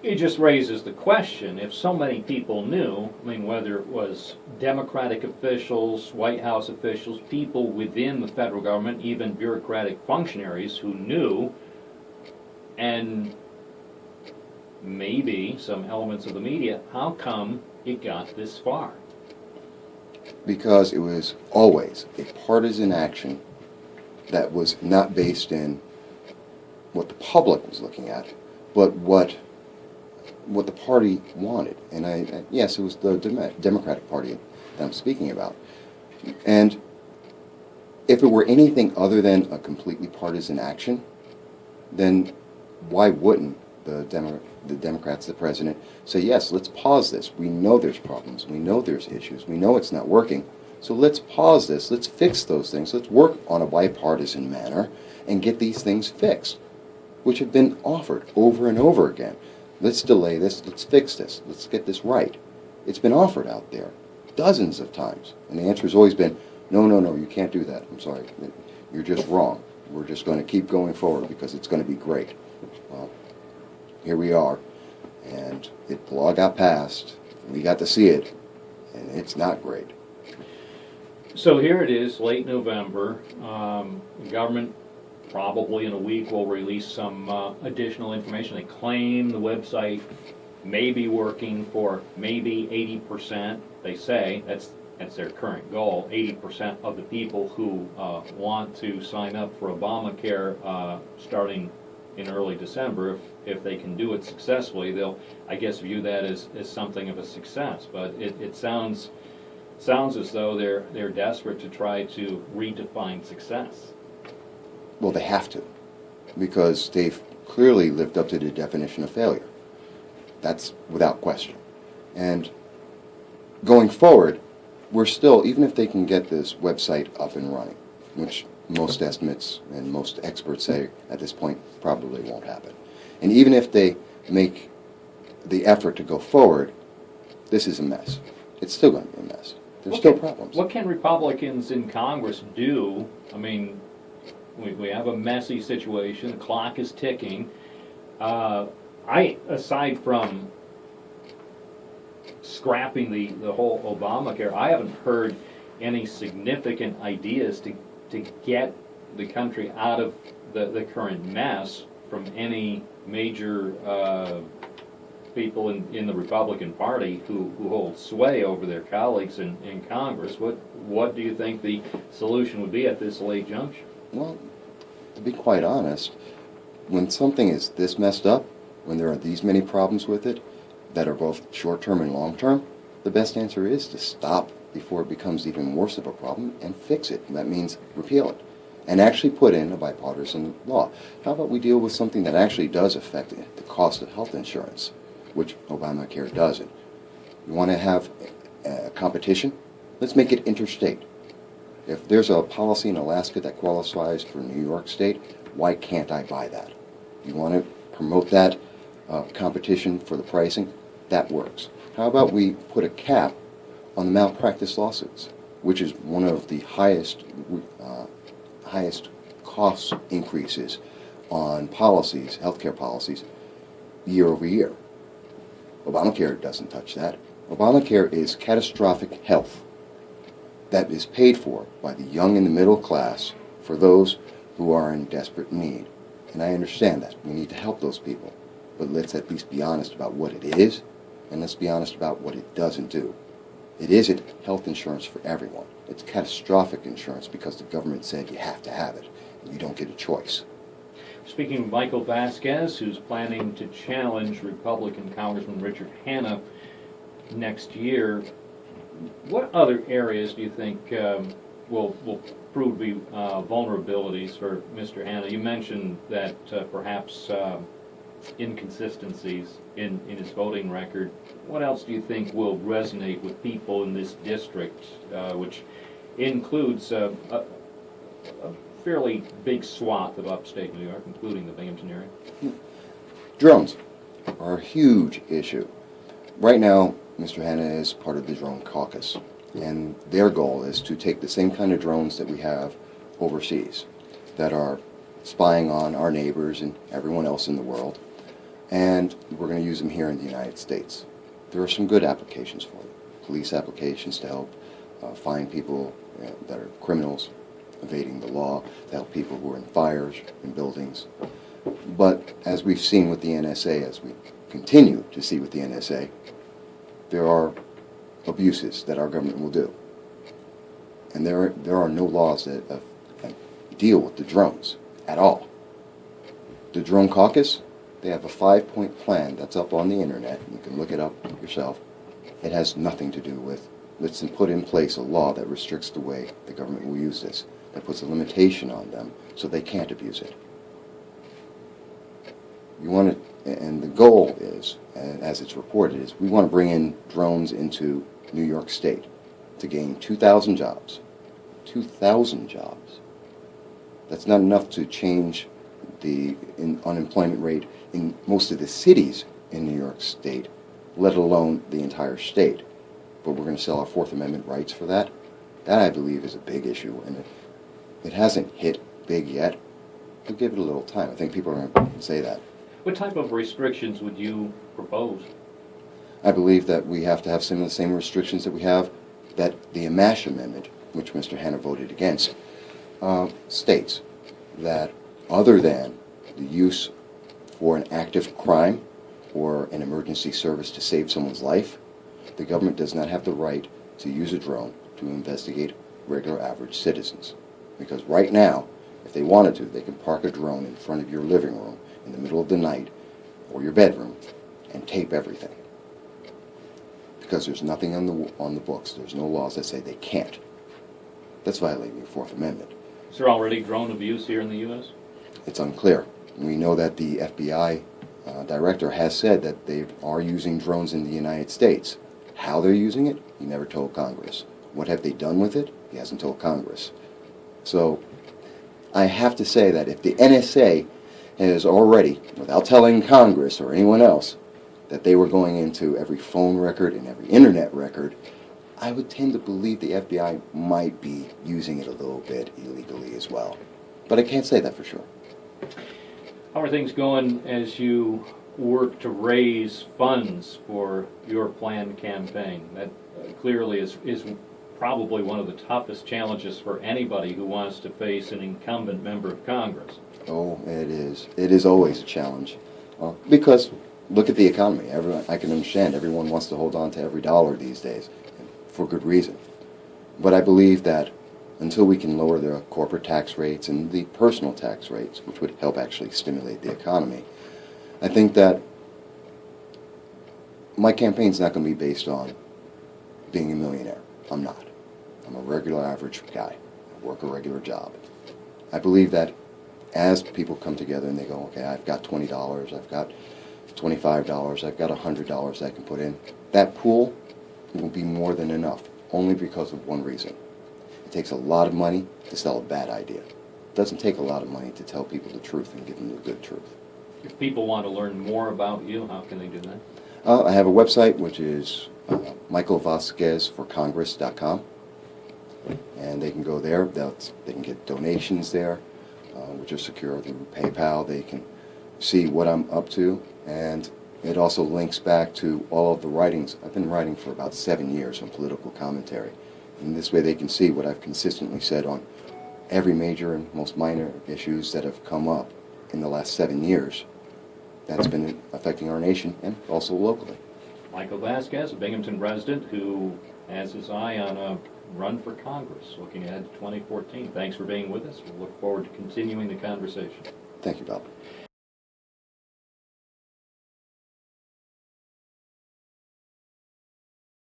It just raises the question, if so many people knew, I mean, whether it was Democratic officials, White House officials, people within the federal government, even bureaucratic functionaries who knew, and maybe some elements of the media, how come it got this far? Because it was always a partisan action that was not based in what the public was looking at, but what the party wanted. And yes, it was the Democratic Party that I'm speaking about. And if it were anything other than a completely partisan action, then why wouldn't the Democrats, the president, say, yes, let's pause this. We know there's problems. We know there's issues. We know it's not working. So let's pause this. Let's fix those things. Let's work on a bipartisan manner and get these things fixed, which have been offered over and over again. Let's delay this. Let's fix this. Let's get this right. It's been offered out there dozens of times. And the answer has always been, no, no, no, you can't do that. I'm sorry. You're just wrong. We're just going to keep going forward because it's going to be great. Well, here we are. And the law got passed. We got to see it. And it's not great. So here it is, late November. The government probably in a week will release some additional information. They claim the website may be working for maybe 80%. They say that's their current goal. 80% of the people who want to sign up for Obamacare starting in early December, if they can do it successfully, they'll, I guess, view that as something of a success. But it sounds as though they're desperate to try to redefine success. Well, they have to, because they've clearly lived up to the definition of failure. That's without question. And going forward, we're still, even if they can get this website up and running, which most estimates and most experts say at this point probably won't happen. And even if they make the effort to go forward, this is a mess. It's still going to be a mess. There's still problems. What can Republicans in Congress do? I mean, we have a messy situation. The clock is ticking. Aside from scrapping the whole Obamacare, I haven't heard any significant ideas to get the country out of the current mess from any major people in the Republican Party who hold sway over their colleagues in Congress. What do you think the solution would be at this late juncture? Well, to be quite honest, when something is this messed up, when there are these many problems with it that are both short-term and long-term, the best answer is to stop before it becomes even worse of a problem and fix it. And that means repeal it and actually put in a bipartisan law. How about we deal with something that actually does affect the cost of health insurance, which Obamacare doesn't? You want to have competition? Let's make it interstate. If there's a policy in Alaska that qualifies for New York State, why can't I buy that? You want to promote that competition for the pricing? That works. How about we put a cap on the malpractice lawsuits, which is one of the highest cost increases on policies, healthcare policies, year over year. Obamacare doesn't touch that. Obamacare is catastrophic health that is paid for by the young and the middle class for those who are in desperate need. And I understand that. We need to help those people. But let's at least be honest about what it is, and let's be honest about what it doesn't do. It isn't health insurance for everyone. It's catastrophic insurance because the government said you have to have it, and you don't get a choice. Speaking of Michael Vasquez, who's planning to challenge Republican Congressman Richard Hanna next year, what other areas do you think will prove to be vulnerabilities for Mr. Hanna? You mentioned that perhaps inconsistencies in his voting record. What else do you think will resonate with people in this district, which includes a fairly big swath of upstate New York, including the Binghamton area? Drones are a huge issue. Right now, Mr. Hanna is part of the drone caucus, and their goal is to take the same kind of drones that we have overseas that are spying on our neighbors and everyone else in the world, and we're going to use them here in the United States. There are some good applications for it. Police applications to help find people that are criminals, evading the law, to help people who are in fires, in buildings. But as we've seen with the NSA, as we continue to see with the NSA, there are abuses that our government will do. And there are no laws that deal with the drones at all. The Drone Caucus, they have a 5-point plan that's up on the internet. You can look it up yourself. It has nothing to do with, let's put in place a law that restricts the way the government will use this, that puts a limitation on them so they can't abuse it. You want to, and the goal is, and as it's reported, is we want to bring in drones into New York State to gain 2,000 jobs. 2,000 jobs. That's not enough to change the unemployment rate in most of the cities in New York State, let alone the entire state. But we're going to sell our Fourth Amendment rights for that. That, I believe, is a big issue, and it hasn't hit big yet. We'll give it a little time. I think people are going to say that. What type of restrictions would you propose? I believe that we have to have some of the same restrictions that we have, that the Amash Amendment, which Mr. Hanna voted against, states that other than the use for an active crime or an emergency service to save someone's life, the government does not have the right to use a drone to investigate regular average citizens. Because right now, if they wanted to, they can park a drone in front of your living room in the middle of the night or your bedroom and tape everything. Because there's nothing on the books. There's no laws that say they can't. That's violating the Fourth Amendment. Is there already drone abuse here in the U.S.? It's unclear. We know that the FBI director has said that they are using drones in the United States. How they're using it, he never told Congress. What have they done with it? He hasn't told Congress. So I have to say that if the NSA has already, without telling Congress or anyone else, that they were going into every phone record and every internet record, I would tend to believe the FBI might be using it a little bit illegally as well. But I can't say that for sure. How are things going as you work to raise funds for your planned campaign? That clearly is probably one of the toughest challenges for anybody who wants to face an incumbent member of Congress. Oh, it is. It is always a challenge. Because look at the economy. I can understand everyone wants to hold on to every dollar these days, for good reason. But I believe that until we can lower the corporate tax rates and the personal tax rates, which would help actually stimulate the economy, I think that my campaign's not going to be based on being a millionaire. I'm not. I'm a regular average guy. I work a regular job. I believe that as people come together and they go, okay, I've got $20, I've got $25, I've got $100 I can put in, that pool will be more than enough, only because of one reason. It takes a lot of money to sell a bad idea. It doesn't take a lot of money to tell people the truth and give them the good truth. If people want to learn more about you, how can they do that? I have a website, which is michaelvasquezforcongress.com, and they can go there. They can get donations there, which are secure through PayPal. They can see what I'm up to, and it also links back to all of the writings. I've been writing for about 7 years on political commentary, and this way they can see what I've consistently said on every major and most minor issues that have come up in the last 7 years that's been affecting our nation and also locally. Michael Vasquez, a Binghamton resident who has his eye on a run for Congress, looking ahead to 2014. Thanks for being with us. We'll look forward to continuing the conversation. Thank you, Bob.